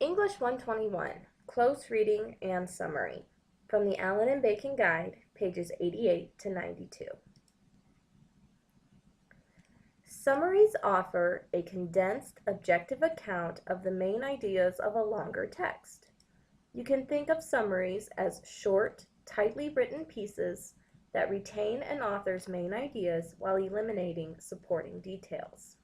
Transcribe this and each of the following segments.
English 121, Close Reading and Summary, from the Allen and Bacon Guide, pages 88 to 92. Summaries offer a condensed, objective account of the main ideas of a longer text. You can think of summaries as short, tightly written pieces that retain an author's main ideas while eliminating supporting details.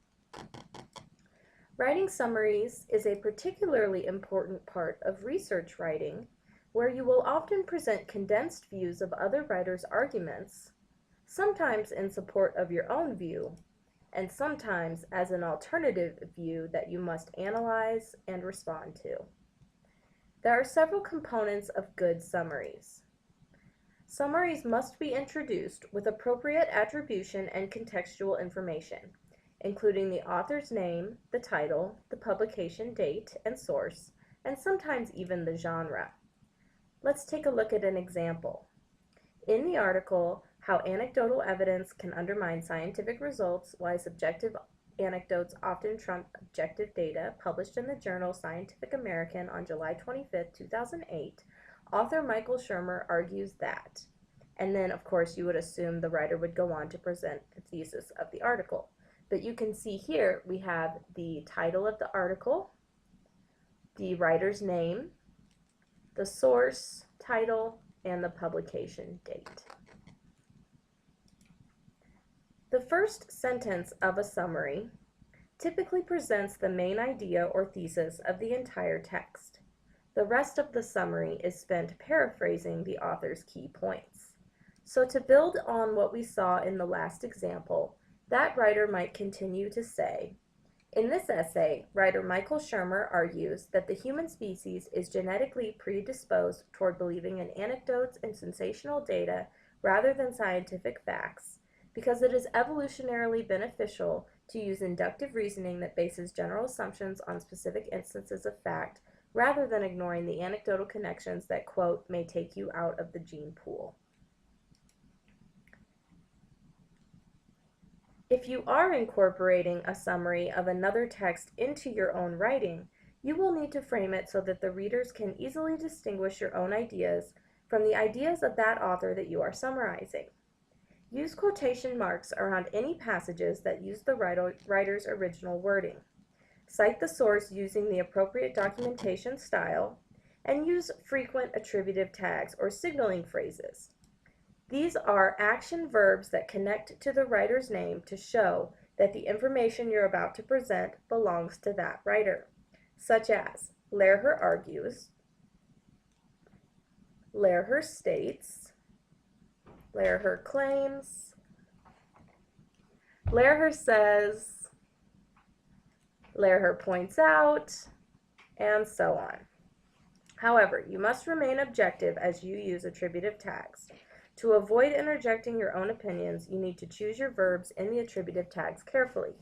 Writing summaries is a particularly important part of research writing, where you will often present condensed views of other writers' arguments, sometimes in support of your own view, and sometimes as an alternative view that you must analyze and respond to. There are several components of good summaries. Summaries must be introduced with appropriate attribution and contextual information, including the author's name, the title, the publication date and source, and sometimes even the genre. Let's take a look at an example. In the article, How Anecdotal Evidence Can Undermine Scientific Results, Why Subjective Anecdotes Often Trump Objective Data, published in the journal Scientific American on July 25, 2008, author Michael Shermer argues that, and then of course you would assume the writer would go on to present the thesis of the article. But you can see here we have the title of the article, the writer's name, the source, title, and the publication date. The first sentence of a summary typically presents the main idea or thesis of the entire text. The rest of the summary is spent paraphrasing the author's key points. So to build on what we saw in the last example, that writer might continue to say, in this essay, writer Michael Shermer argues that the human species is genetically predisposed toward believing in anecdotes and sensational data rather than scientific facts, because it is evolutionarily beneficial to use inductive reasoning that bases general assumptions on specific instances of fact, rather than ignoring the anecdotal connections that, quote, may take you out of the gene pool. If you are incorporating a summary of another text into your own writing, you will need to frame it so that the readers can easily distinguish your own ideas from the ideas of that author that you are summarizing. Use quotation marks around any passages that use the writer's original wording. Cite the source using the appropriate documentation style, and use frequent attributive tags or signaling phrases. These are action verbs that connect to the writer's name to show that the information you're about to present belongs to that writer, such as Lerher argues, Lerher states, Lerher claims, Lerher says, Lerher points out, and so on. However, you must remain objective as you use attributive tags. To avoid interjecting your own opinions, you need to choose your verbs in the attributive tags carefully.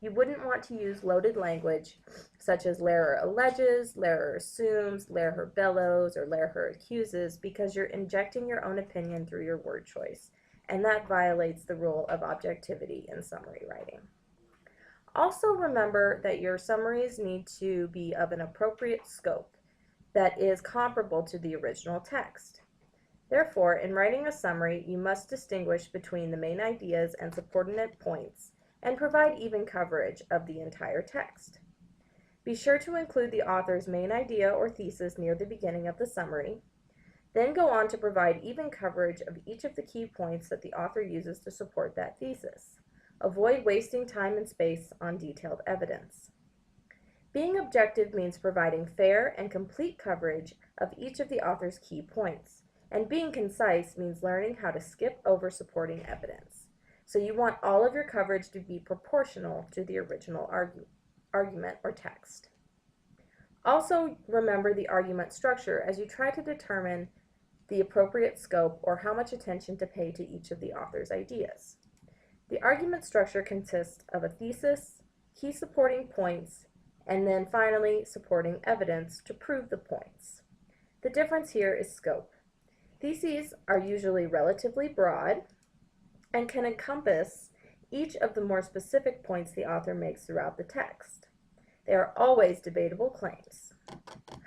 You wouldn't want to use loaded language such as Lerher alleges, Lerher assumes, Lerher bellows, or Lerher accuses, because you're injecting your own opinion through your word choice, and that violates the rule of objectivity in summary writing. Also remember that your summaries need to be of an appropriate scope that is comparable to the original text. Therefore, in writing a summary, you must distinguish between the main ideas and subordinate points and provide even coverage of the entire text. Be sure to include the author's main idea or thesis near the beginning of the summary, then go on to provide even coverage of each of the key points that the author uses to support that thesis. Avoid wasting time and space on detailed evidence. Being objective means providing fair and complete coverage of each of the author's key points. And being concise means learning how to skip over supporting evidence. So you want all of your coverage to be proportional to the original argument or text. Also remember the argument structure as you try to determine the appropriate scope or how much attention to pay to each of the author's ideas. The argument structure consists of a thesis, key supporting points, and then finally supporting evidence to prove the points. The difference here is scope. Theses are usually relatively broad and can encompass each of the more specific points the author makes throughout the text. They are always debatable claims.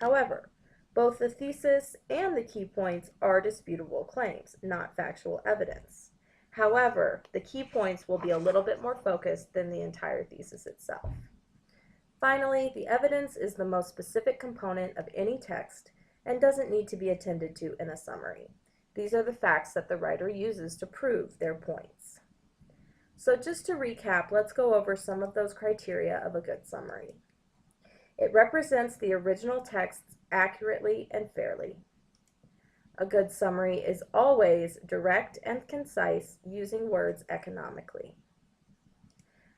However, both the thesis and the key points are disputable claims, not factual evidence. However, the key points will be a little bit more focused than the entire thesis itself. Finally, the evidence is the most specific component of any text and doesn't need to be attended to in a summary. These are the facts that the writer uses to prove their points. So just to recap, let's go over some of those criteria of a good summary. It represents the original text accurately and fairly. A good summary is always direct and concise, using words economically.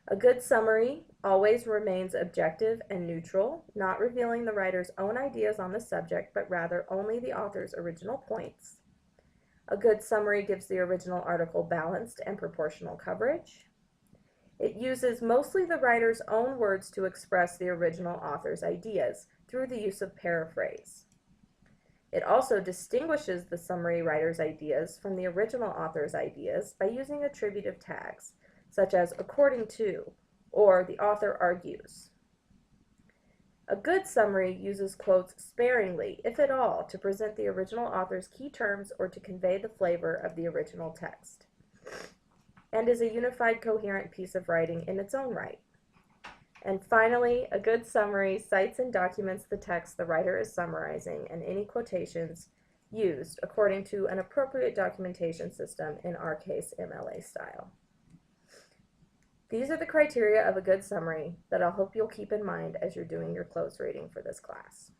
A good summary always remains objective and neutral, not revealing the writer's own ideas on the subject, but rather only the author's original points. A good summary gives the original article balanced and proportional coverage. It uses mostly the writer's own words to express the original author's ideas through the use of paraphrase. It also distinguishes the summary writer's ideas from the original author's ideas by using attributive tags, such as according to or the author argues. A good summary uses quotes sparingly, if at all, to present the original author's key terms or to convey the flavor of the original text, and is a unified, coherent piece of writing in its own right. And finally, a good summary cites and documents the text the writer is summarizing and any quotations used according to an appropriate documentation system, in our case, MLA style. These are the criteria of a good summary that I hope you'll keep in mind as you're doing your close reading for this class.